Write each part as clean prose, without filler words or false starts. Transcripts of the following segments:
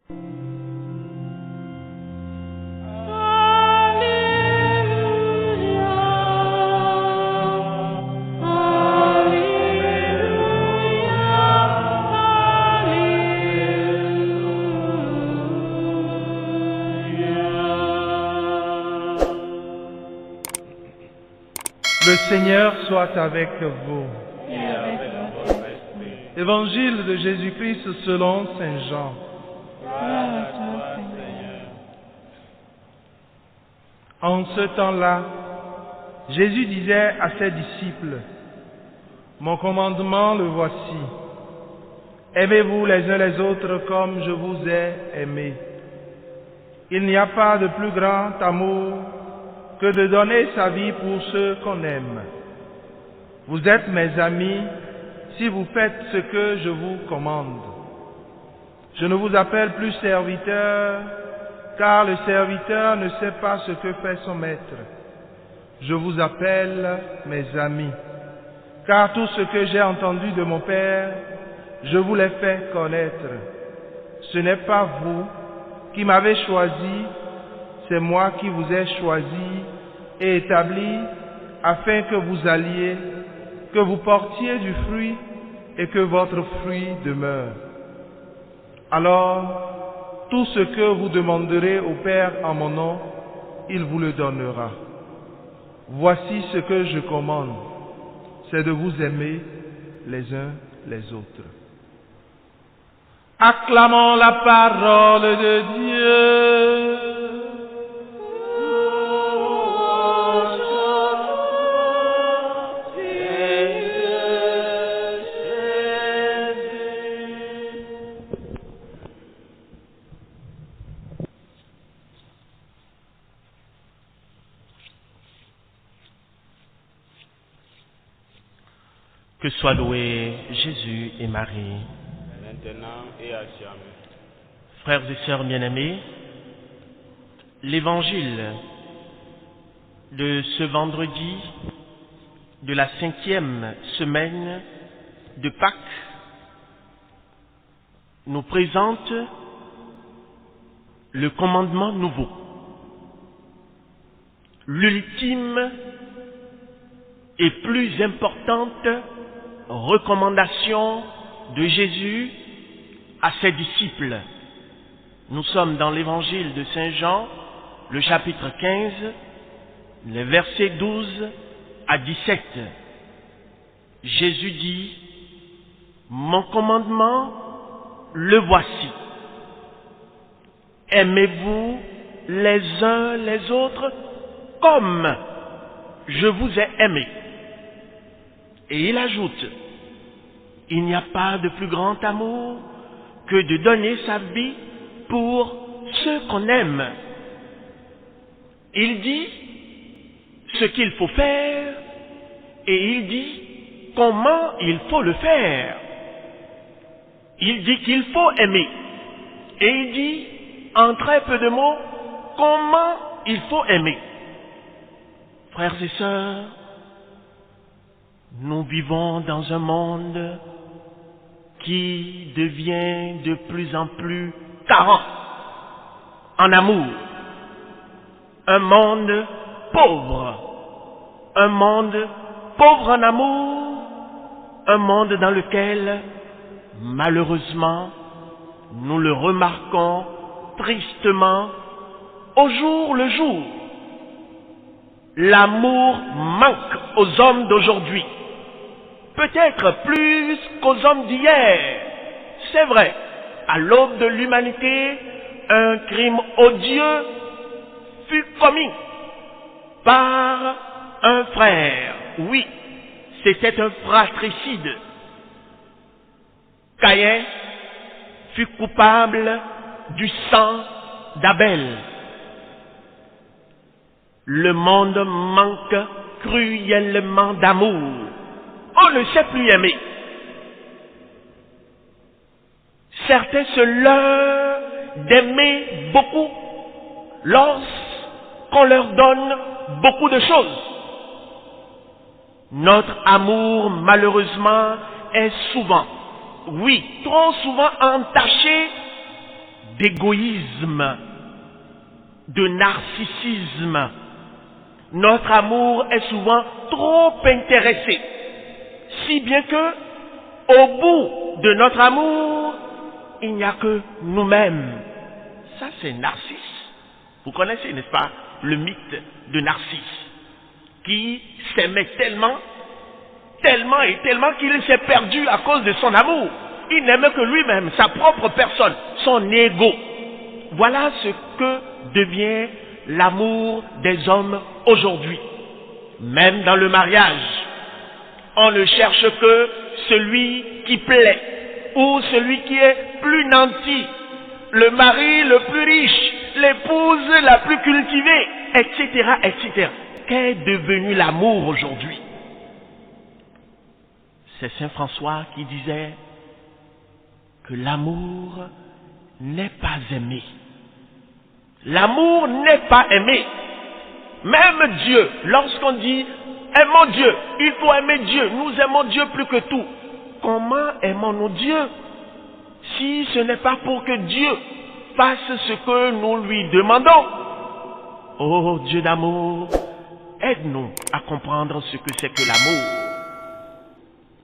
Le Seigneur soit avec vous. Et avec votre esprit. Évangile de Jésus-Christ selon Saint Jean. Gloire à toi, Seigneur. En ce temps-là, Jésus disait à ses disciples, « Mon commandement le voici. Aimez-vous les uns les autres comme je vous ai aimés. Il n'y a pas de plus grand amour que de donner sa vie pour ceux qu'on aime. Vous êtes mes amis si vous faites ce que je vous commande. Je ne vous appelle plus serviteur, car le serviteur ne sait pas ce que fait son maître. Je vous appelle mes amis, car tout ce que j'ai entendu de mon Père, je vous l'ai fait connaître. Ce n'est pas vous qui m'avez choisi, c'est moi qui vous ai choisi et établi afin que vous alliez, que vous portiez du fruit et que votre fruit demeure. Alors, tout ce que vous demanderez au Père en mon nom, il vous le donnera. Voici ce que je commande, c'est de vous aimer les uns les autres. Acclamons la parole de Dieu. Que soient loués Jésus et Marie. Maintenant et à jamais. Frères et sœurs bien-aimés, l'évangile de ce vendredi de la 5e semaine de Pâques nous présente le commandement nouveau, l'ultime et plus importante recommandation de Jésus à ses disciples. Nous sommes dans l'évangile de Saint Jean, le chapitre 15, les versets 12 à 17. Jésus dit, « Mon commandement, le voici. Aimez-vous les uns les autres comme je vous ai aimé. » Et il ajoute, « Il n'y a pas de plus grand amour que de donner sa vie pour ceux qu'on aime. » Il dit ce qu'il faut faire et il dit comment il faut le faire. Il dit qu'il faut aimer et il dit en très peu de mots comment il faut aimer. Frères et sœurs, nous vivons dans un monde qui devient de plus en plus carent en amour. Un monde pauvre en amour, un monde dans lequel, malheureusement, nous le remarquons tristement au jour le jour. L'amour manque aux hommes d'aujourd'hui. Peut-être plus qu'aux hommes d'hier. C'est vrai, à l'aube de l'humanité, un crime odieux fut commis par un frère. Oui, c'était un fratricide. Caïn fut coupable du sang d'Abel. Le monde manque cruellement d'amour. On ne sait plus aimer. Certains se leurrent d'aimer beaucoup lorsqu'on leur donne beaucoup de choses. Notre amour, malheureusement, est souvent, oui, trop souvent entaché d'égoïsme, de narcissisme. Notre amour est souvent trop intéressé, si bien que, au bout de notre amour, il n'y a que nous-mêmes. Ça, c'est Narcisse. Vous connaissez, n'est-ce pas, le mythe de Narcisse, qui s'aimait tellement qu'il s'est perdu à cause de son amour. Il n'aimait que lui-même, sa propre personne, son ego. Voilà ce que devient l'amour des hommes aujourd'hui. Même dans le mariage, on ne cherche que celui qui plaît ou celui qui est plus nanti, le mari le plus riche, l'épouse la plus cultivée, etc., etc. Qu'est devenu l'amour aujourd'hui? C'est Saint François qui disait que l'amour n'est pas aimé. L'amour n'est pas aimé. Même Dieu, lorsqu'on dit aimons Dieu, il faut aimer Dieu, nous aimons Dieu plus que tout. Comment aimons-nous Dieu si ce n'est pas pour que Dieu fasse ce que nous lui demandons? Oh Dieu d'amour, aide-nous à comprendre ce que c'est que l'amour.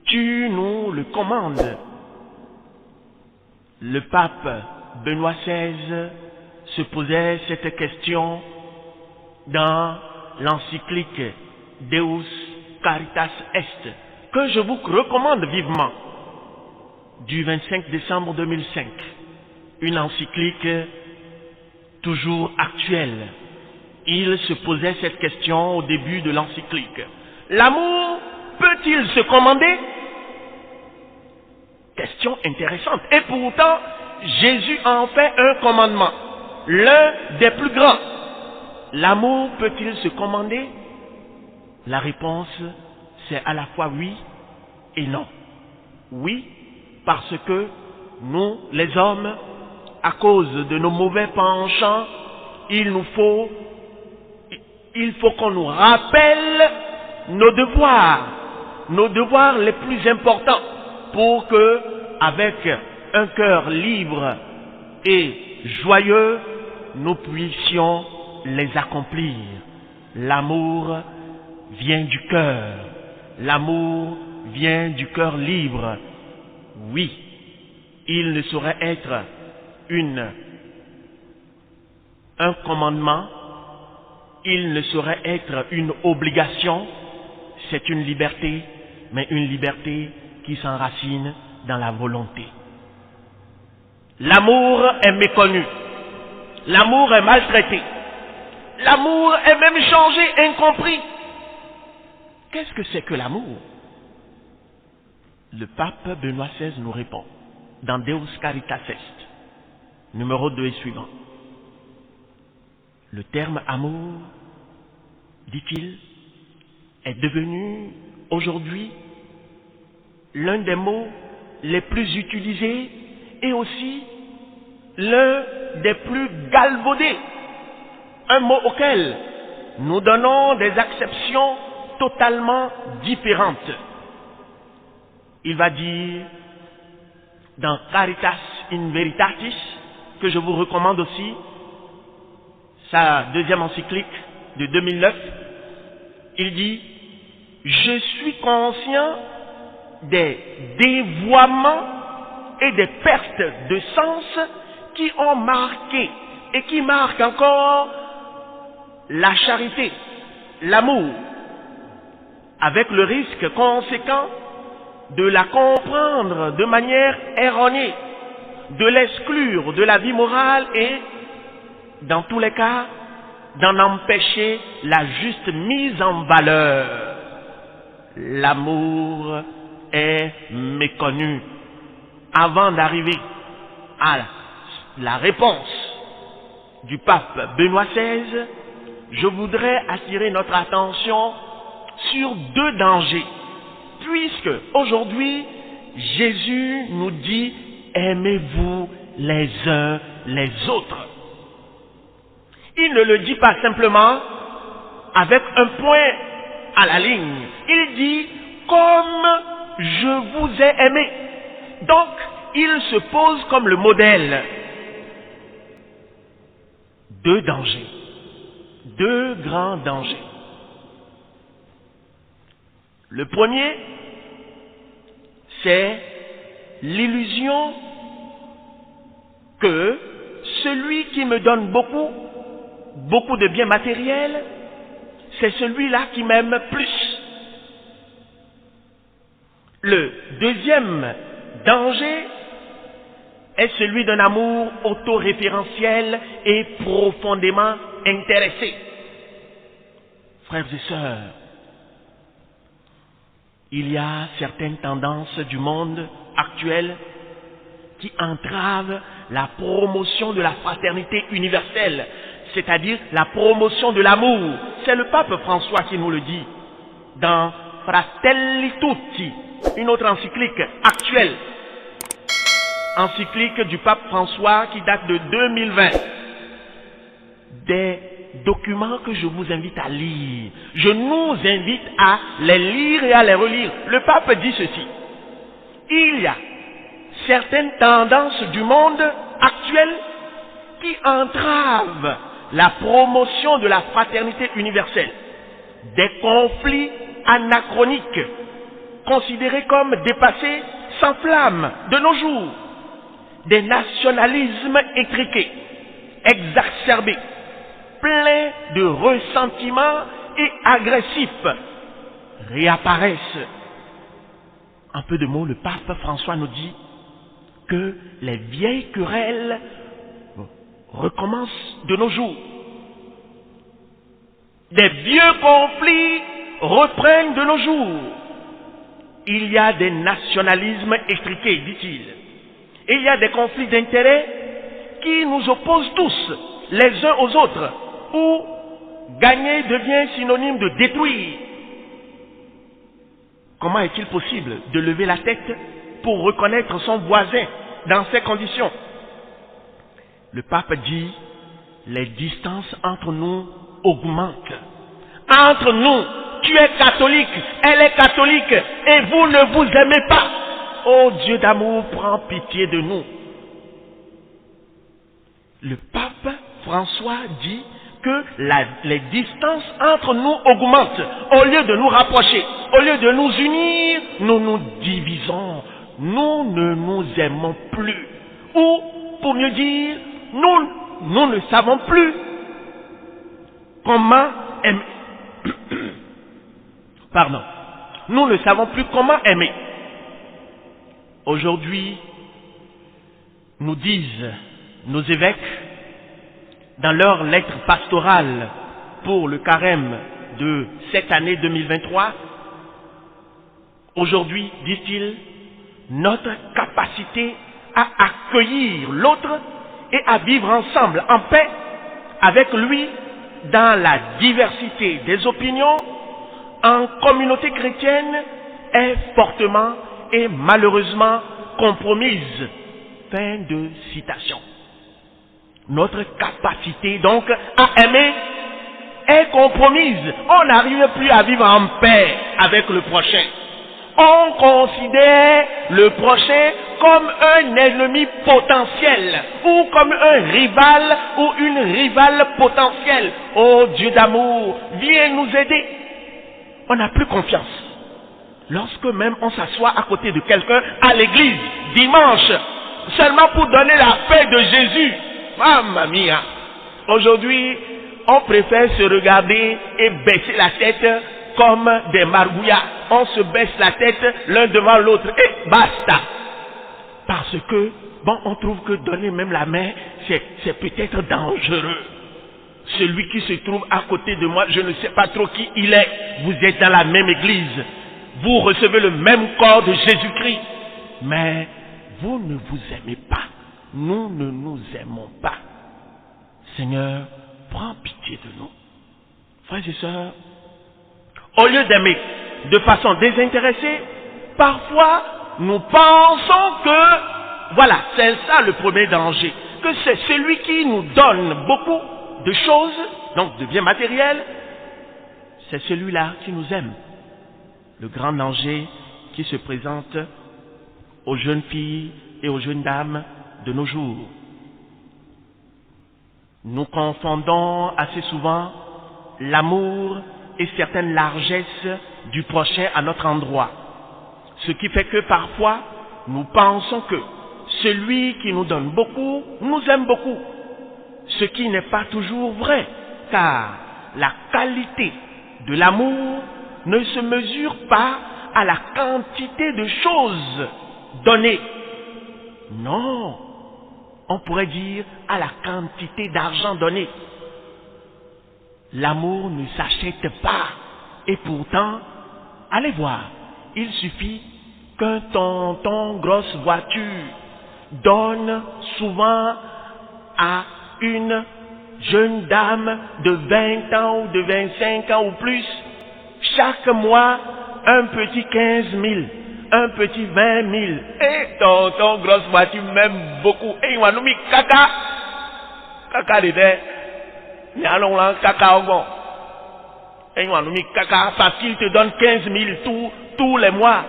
Tu nous le commandes. Le pape Benoît XVI se posait cette question dans l'encyclique Deus Caritas Est, que je vous recommande vivement, du 25 décembre 2005. Une encyclique toujours actuelle. Il se posait cette question au début de l'encyclique. L'amour peut-il se commander? Question intéressante. Et pourtant, Jésus en fait un commandement, l'un des plus grands. L'amour peut-il se commander? La réponse, c'est à la fois oui et non. Oui, parce que nous, les hommes, à cause de nos mauvais penchants, il faut qu'on nous rappelle nos devoirs les plus importants, pour que, avec un cœur libre et joyeux, nous puissions les accomplir. L'amour vient du cœur. L'amour vient du cœur libre. Oui, il ne saurait être un commandement, il ne saurait être une obligation, c'est une liberté, mais une liberté qui s'enracine dans la volonté. L'amour est méconnu, l'amour est maltraité, l'amour est même changé, incompris. Qu'est-ce que c'est que l'amour? Le pape Benoît XVI nous répond dans Deus Caritas Est, numéro 2 et suivant. Le terme amour, dit-il, est devenu aujourd'hui l'un des mots les plus utilisés et aussi l'un des plus galvaudés. Un mot auquel nous donnons des acceptions totalement différentes. Il va dire dans Caritas in Veritatis, que je vous recommande aussi, sa deuxième encyclique de 2009, il dit: je suis conscient des dévoiements et des pertes de sens qui ont marqué et qui marquent encore la charité, l'amour, avec le risque conséquent de la comprendre de manière erronée, de l'exclure de la vie morale et, dans tous les cas, d'en empêcher la juste mise en valeur. L'amour est méconnu. Avant d'arriver à la réponse du pape Benoît XVI, je voudrais attirer notre attention sur deux dangers. Puisque aujourd'hui, Jésus nous dit: aimez-vous les uns les autres. Il ne le dit pas simplement avec un point à la ligne. Il dit: comme je vous ai aimé. Donc, il se pose comme le modèle. deux dangers, deux grands dangers. Le premier, c'est l'illusion que celui qui me donne beaucoup de biens matériels, c'est celui-là qui m'aime plus. Le deuxième danger est celui d'un amour autoréférentiel et profondément intéressé. Frères et sœurs, il y a certaines tendances du monde actuel qui entravent la promotion de la fraternité universelle, c'est-à-dire la promotion de l'amour. C'est le pape François qui nous le dit dans Fratelli Tutti, une autre encyclique actuelle, encyclique du pape François qui date de 2020. Des documents que je vous invite à lire. Je nous invite à les lire et à les relire. Le pape dit ceci: il y a certaines tendances du monde actuel qui entravent la promotion de la fraternité universelle. Des conflits anachroniques, considérés comme dépassés, s'enflamment de nos jours. Des nationalismes étriqués, exacerbés, pleins de ressentiments et agressifs, réapparaissent. En peu de mots, le pape François nous dit que les vieilles querelles recommencent de nos jours. Des vieux conflits reprennent de nos jours. Il y a des nationalismes étriqués, dit-il. Et il y a des conflits d'intérêts qui nous opposent tous, les uns aux autres, où gagner devient synonyme de détruire. Comment est-il possible de lever la tête pour reconnaître son voisin dans ces conditions? Le pape dit, les distances entre nous augmentent. Entre nous, tu es catholique, elle est catholique, et vous ne vous aimez pas. Oh Dieu d'amour, prends pitié de nous. Le pape François dit que les distances entre nous augmentent. Au lieu de nous rapprocher, au lieu de nous unir, nous nous divisons. Nous ne nous aimons plus. Ou, pour mieux dire, nous ne savons plus comment aimer. Pardon. Nous ne savons plus comment aimer. Aujourd'hui, nous disent nos évêques, dans leur lettre pastorale pour le carême de cette année 2023, aujourd'hui, disent-ils, notre capacité à accueillir l'autre et à vivre ensemble en paix avec lui dans la diversité des opinions en communauté chrétienne est fortement et malheureusement compromise. Fin de citation. Notre capacité donc à aimer est compromise. On n'arrive plus à vivre en paix avec le prochain. On considère le prochain comme un ennemi potentiel ou comme un rival ou une rivale potentielle. Oh Dieu d'amour, viens nous aider. On n'a plus confiance. Lorsque même on s'assoit à côté de quelqu'un à l'église, dimanche, seulement pour donner la paix de Jésus. Mamma mia! Aujourd'hui, on préfère se regarder et baisser la tête comme des margouillas. On se baisse la tête l'un devant l'autre et basta. Parce que, on trouve que donner même la main, c'est peut-être dangereux. Celui qui se trouve à côté de moi, je ne sais pas trop qui il est. Vous êtes dans la même église. Vous recevez le même corps de Jésus-Christ. Mais vous ne vous aimez pas. Nous ne nous aimons pas. Seigneur, prends pitié de nous. Frères et sœurs, au lieu d'aimer de façon désintéressée, parfois nous pensons que, voilà, c'est ça le premier danger, que c'est celui qui nous donne beaucoup de choses, donc de biens matériels, c'est celui-là qui nous aime. Le grand danger qui se présente aux jeunes filles et aux jeunes dames de nos jours. Nous confondons assez souvent l'amour et certaines largesses du prochain à notre endroit. Ce qui fait que parfois, nous pensons que celui qui nous donne beaucoup nous aime beaucoup. Ce qui n'est pas toujours vrai, car la qualité de l'amour ne se mesure pas à la quantité de choses données. Non, on pourrait dire à la quantité d'argent donné. L'amour ne s'achète pas. Et pourtant, allez voir, il suffit qu'un tonton grosse voiture donne souvent à une jeune dame de 20 ans ou de 25 ans ou plus, chaque mois, un petit 15 000, un petit 20 000. Et tonton grosse voiture m'aime beaucoup. Et il m'a nommé caca. Caca d'idée. Mais allons là, caca au bon. Et il m'a nommé caca parce qu'il te donne 15 000 tous les mois.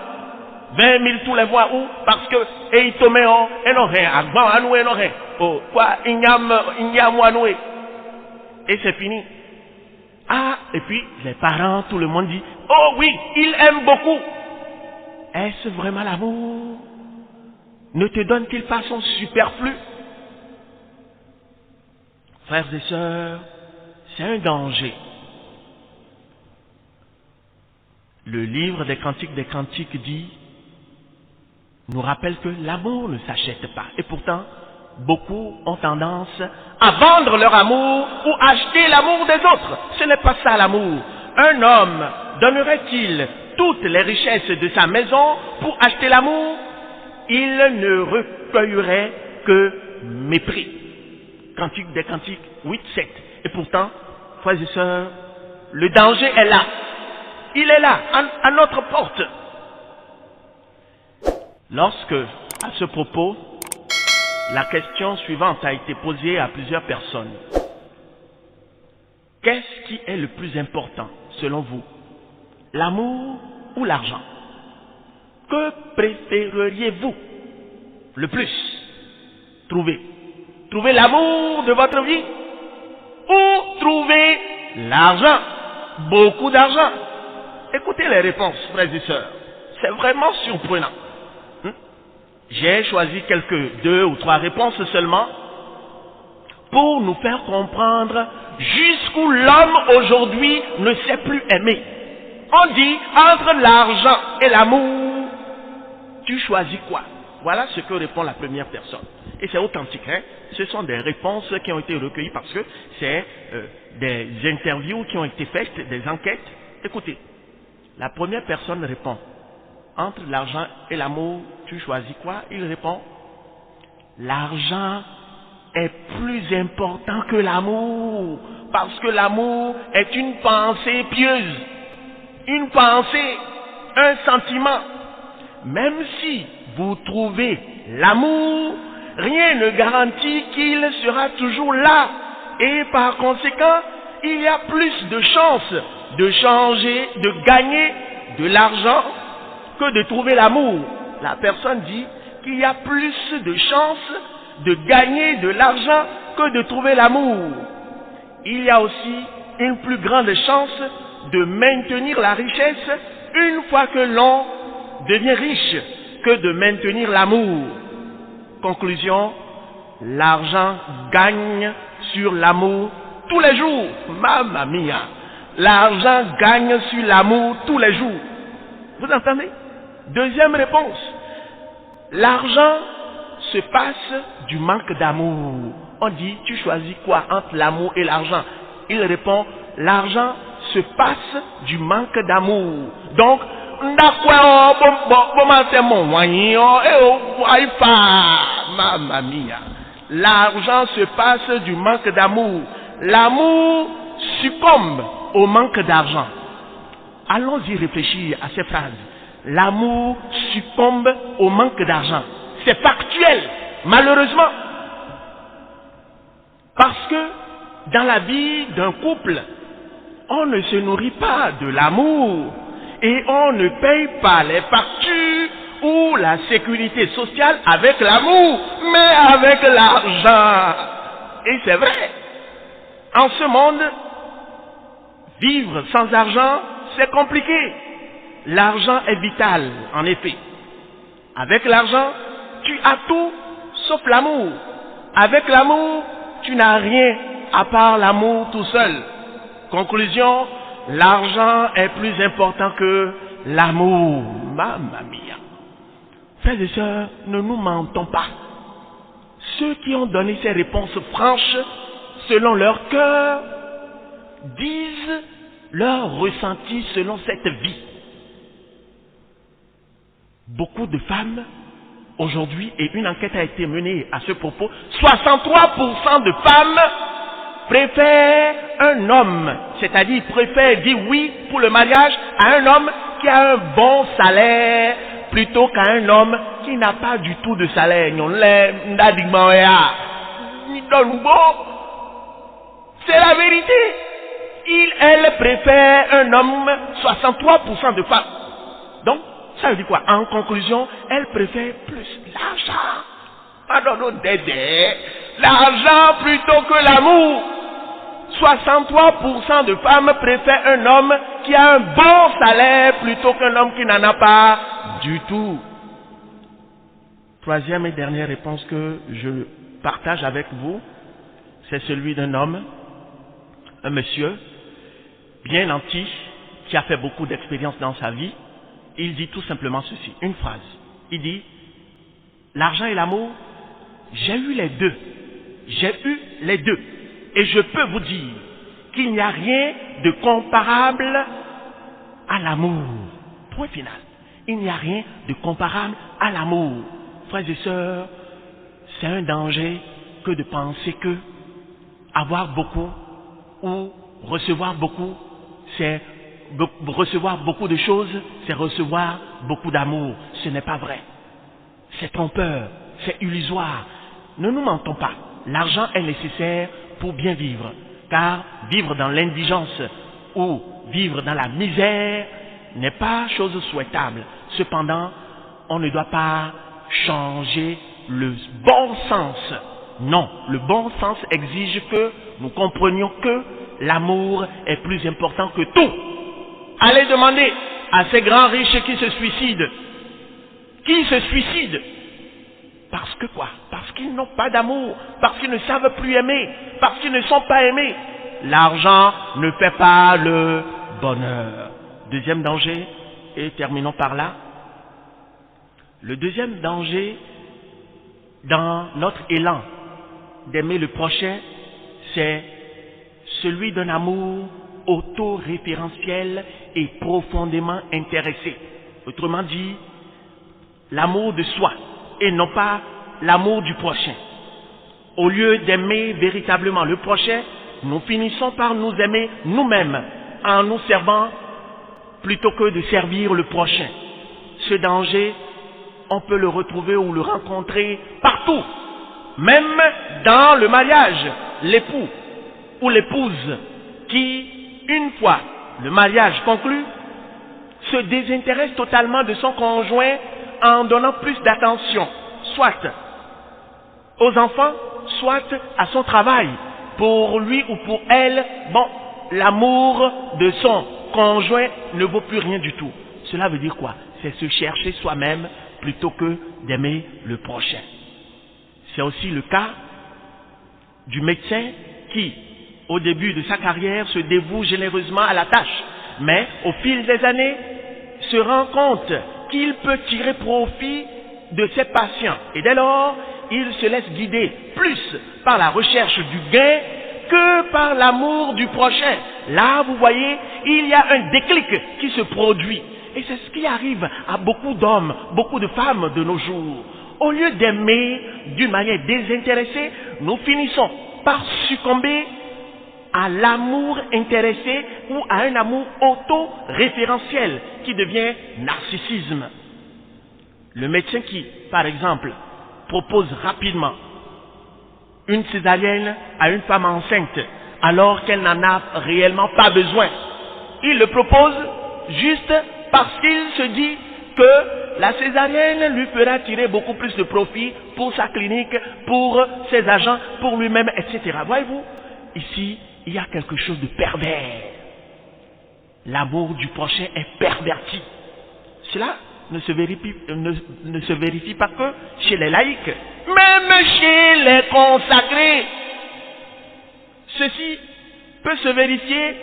20 000 tous les mois. Ou parce que, et il te met en, et non rien, à grand, à nous, et non rien. Oh, quoi, il y a moi, nous. Et c'est fini. Ah, et puis, les parents, tout le monde dit, oh oui, il aime beaucoup. Est-ce vraiment l'amour? Ne te donne-t-il pas son superflu? Frères et sœurs, c'est un danger. Le livre des Cantiques dit, nous rappelle que l'amour ne s'achète pas. Et pourtant, beaucoup ont tendance à vendre leur amour ou acheter l'amour des autres. Ce n'est pas ça l'amour. Un homme donnerait-il toutes les richesses de sa maison pour acheter l'amour? Il ne recueillerait que mépris. Cantique des Cantiques 8-7. Et pourtant, frères et sœurs, le danger est là. Il est là, à notre porte. Lorsque, à ce propos, la question suivante a été posée à plusieurs personnes. Qu'est-ce qui est le plus important, selon vous? L'amour ou l'argent? Que préféreriez-vous le plus trouver? Trouver l'amour de votre vie ou trouver l'argent? Beaucoup d'argent? Écoutez les réponses, frères et sœurs. C'est vraiment surprenant. J'ai choisi deux ou trois réponses seulement pour nous faire comprendre jusqu'où l'homme aujourd'hui ne sait plus aimer. On dit entre l'argent et l'amour, tu choisis quoi? Voilà ce que répond la première personne. Et c'est authentique, hein? Ce sont des réponses qui ont été recueillies parce que c'est des interviews qui ont été faites, des enquêtes. Écoutez, la première personne répond, entre l'argent et l'amour, tu choisis quoi? Il répond, l'argent est plus important que l'amour, parce que l'amour est une pensée pieuse, une pensée, un sentiment. Même si vous trouvez l'amour, rien ne garantit qu'il sera toujours là, et par conséquent, il y a plus de chances de changer, de gagner de l'argent que de trouver l'amour. La personne dit qu'il y a plus de chances de gagner de l'argent que de trouver l'amour. Il y a aussi une plus grande chance de maintenir la richesse une fois que l'on devient riche que de maintenir l'amour. Conclusion, l'argent gagne sur l'amour tous les jours. Mamma mia! L'argent gagne sur l'amour tous les jours. Vous entendez? Deuxième réponse. L'argent se passe du manque d'amour. On dit, tu choisis quoi entre l'amour et l'argent? Il répond, l'argent se passe du manque d'amour. Donc, mamma mia. L'argent se passe du manque d'amour. L'amour succombe au manque d'argent. Allons-y réfléchir à ces phrases. L'amour succombe au manque d'argent. C'est factuel, malheureusement. Parce que dans la vie d'un couple, on ne se nourrit pas de l'amour et on ne paye pas les factures ou la sécurité sociale avec l'amour, mais avec l'argent. Et c'est vrai, En ce monde, vivre sans argent, c'est compliqué. L'argent est vital, en effet. Avec l'argent, tu as tout sauf l'amour. Avec l'amour, tu n'as rien à part l'amour tout seul. Conclusion, l'argent est plus important que l'amour. Mamma mia. Frères et sœurs, ne nous mentons pas. Ceux qui ont donné ces réponses franches, selon leur cœur, disent leur ressenti selon cette vie. Beaucoup de femmes, aujourd'hui, et une enquête a été menée à ce propos, 63% de femmes préfèrent un homme, c'est-à-dire préfèrent dire oui pour le mariage à un homme qui a un bon salaire plutôt qu'à un homme qui n'a pas du tout de salaire. C'est la vérité. Elle préfère un homme, 63% de femmes. Donc, ça veut dire quoi? En conclusion, elle préfère plus l'argent. Pardon, l'argent plutôt que l'amour. 63% de femmes préfèrent un homme qui a un bon salaire plutôt qu'un homme qui n'en a pas du tout. Troisième et dernière réponse que je partage avec vous, c'est celui d'un homme, un monsieur, bien nanti, qui a fait beaucoup d'expérience dans sa vie. Il dit tout simplement ceci, une phrase. Il dit, l'argent et l'amour, j'ai eu les deux. J'ai eu les deux. Et je peux vous dire qu'il n'y a rien de comparable à l'amour. Point final. Il n'y a rien de comparable à l'amour. Frères et sœurs, c'est un danger que de penser que avoir beaucoup ou recevoir beaucoup, c'est recevoir beaucoup de choses, c'est recevoir beaucoup d'amour. Ce n'est pas vrai. C'est trompeur, c'est illusoire. Ne nous mentons pas. L'argent est nécessaire pour bien vivre. Car vivre dans l'indigence ou vivre dans la misère n'est pas chose souhaitable. Cependant, on ne doit pas changer le bon sens. Non, le bon sens exige que nous comprenions que l'amour est plus important que tout. Allez demander à ces grands riches qui se suicident. Qui se suicident? Parce que quoi? Parce qu'ils n'ont pas d'amour, parce qu'ils ne savent plus aimer, parce qu'ils ne sont pas aimés. L'argent ne fait pas le bonheur. Deuxième danger, et terminons par là. Le deuxième danger dans notre élan d'aimer le prochain, c'est celui d'un amour autoréférentiel et profondément intéressé. Autrement dit, l'amour de soi et non pas l'amour du prochain. Au lieu d'aimer véritablement le prochain, nous finissons par nous aimer nous-mêmes en nous servant plutôt que de servir le prochain. Ce danger, on peut le retrouver ou le rencontrer partout, même dans le mariage. L'époux ou l'épouse qui, une fois le mariage conclu, se désintéresse totalement de son conjoint en donnant plus d'attention, soit aux enfants, soit à son travail. Pour lui ou pour elle, bon, l'amour de son conjoint ne vaut plus rien du tout. Cela veut dire quoi? C'est se chercher soi-même plutôt que d'aimer le prochain. C'est aussi le cas du médecin qui, au début de sa carrière, se dévoue généreusement à la tâche, mais au fil des années, se rend compte qu'il peut tirer profit de ses patients. Et dès lors, il se laisse guider plus par la recherche du gain que par l'amour du prochain. Là, vous voyez, il y a un déclic qui se produit. Et c'est ce qui arrive à beaucoup d'hommes, beaucoup de femmes de nos jours. Au lieu d'aimer d'une manière désintéressée, nous finissons par succomber à l'amour intéressé ou à un amour auto-référentiel qui devient narcissisme. Le médecin qui, par exemple, propose rapidement une césarienne à une femme enceinte alors qu'elle n'en a réellement pas besoin, il le propose juste parce qu'il se dit que la césarienne lui fera tirer beaucoup plus de profit pour sa clinique, pour ses agents, pour lui-même, etc. Voyez-vous, ici, il y a quelque chose de pervers. L'amour du prochain est perverti. Cela ne se vérifie pas que chez les laïcs, même chez les consacrés. Ceci peut se vérifier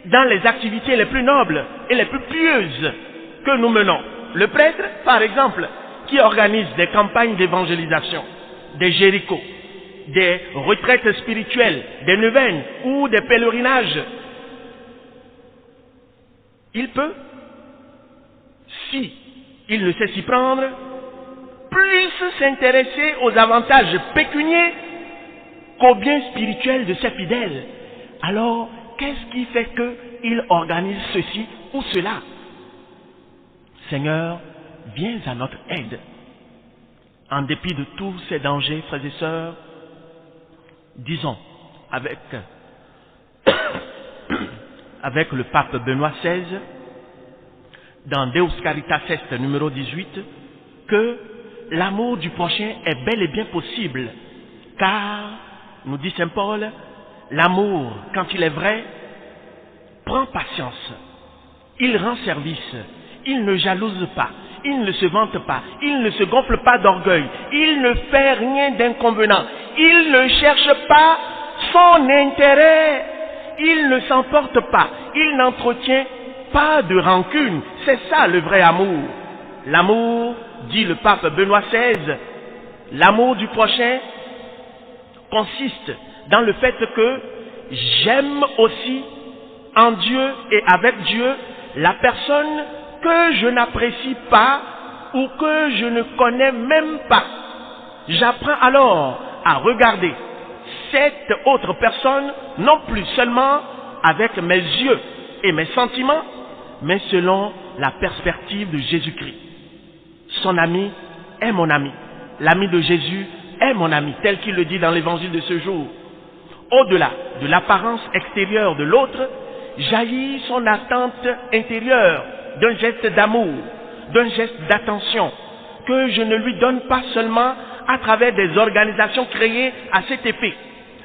dans les activités les plus nobles et les plus pieuses que nous menons. Le prêtre, par exemple, qui organise des campagnes d'évangélisation, des Jéricho, des retraites spirituelles, des neuvaines ou des pèlerinages, il peut, si il ne sait s'y prendre, plus s'intéresser aux avantages pécuniaires qu'aux biens spirituels de ses fidèles. Alors, qu'est-ce qui fait qu'il organise ceci ou cela? Seigneur, viens à notre aide. En dépit de tous ces dangers, frères et sœurs, disons avec le pape Benoît XVI, dans Deus Caritas Est numéro 18, que l'amour du prochain est bel et bien possible, car, nous dit Saint Paul, l'amour, quand il est vrai, prend patience, il rend service, il ne jalouse pas, il ne se vante pas, il ne se gonfle pas d'orgueil, il ne fait rien d'inconvenant, il ne cherche pas son intérêt, il ne s'emporte pas, il n'entretient pas de rancune. C'est ça le vrai amour. L'amour, dit le pape Benoît XVI, l'amour du prochain consiste dans le fait que j'aime aussi en Dieu et avec Dieu la personne que je n'apprécie pas ou que je ne connais même pas. J'apprends alors à regarder cette autre personne non plus seulement avec mes yeux et mes sentiments, mais selon la perspective de Jésus-Christ. Son ami est mon ami. L'ami de Jésus est mon ami, tel qu'il le dit dans l'évangile de ce jour. Au-delà de l'apparence extérieure de l'autre, jaillit son attente intérieure d'un geste d'amour, d'un geste d'attention, que je ne lui donne pas seulement à travers des organisations créées à cet effet,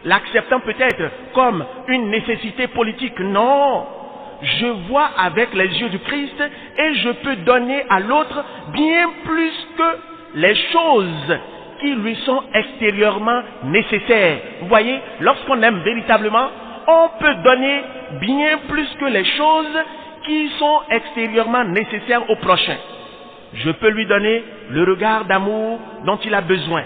l'acceptant peut-être comme une nécessité politique. Non, je vois avec les yeux du Christ et je peux donner à l'autre bien plus que les choses qui lui sont extérieurement nécessaires. Vous voyez, lorsqu'on aime véritablement, on peut donner bien plus que les choses qui sont extérieurement nécessaires au prochain. Je peux lui donner le regard d'amour dont il a besoin.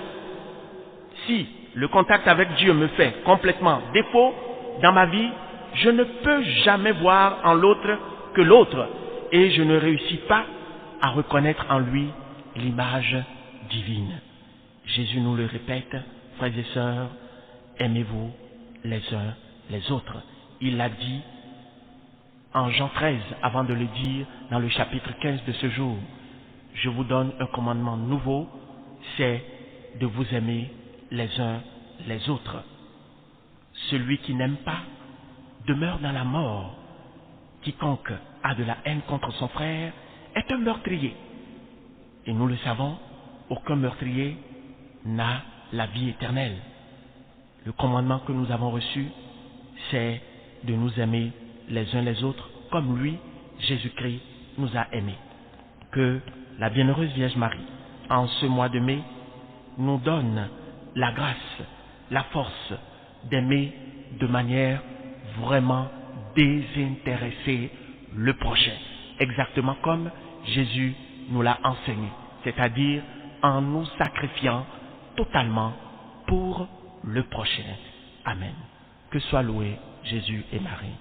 Si le contact avec Dieu me fait complètement défaut dans ma vie, je ne peux jamais voir en l'autre que l'autre et je ne réussis pas à reconnaître en lui l'image divine. Jésus nous le répète, frères et sœurs, aimez-vous les uns les autres. Il l'a dit en Jean 13, avant de le dire dans le chapitre 15 de ce jour. Je vous donne un commandement nouveau, c'est de vous aimer les uns les autres. Celui qui n'aime pas demeure dans la mort. Quiconque a de la haine contre son frère est un meurtrier. Et nous le savons, aucun meurtrier n'a la vie éternelle. Le commandement que nous avons reçu, c'est de nous aimer les uns les autres comme lui, Jésus-Christ, nous a aimés. Que la bienheureuse Vierge Marie, en ce mois de mai, nous donne la grâce, la force d'aimer de manière vraiment désintéressée le prochain, exactement comme Jésus nous l'a enseigné, c'est-à-dire en nous sacrifiant totalement pour le prochain. Amen. Que soit loué Jésus et Marie.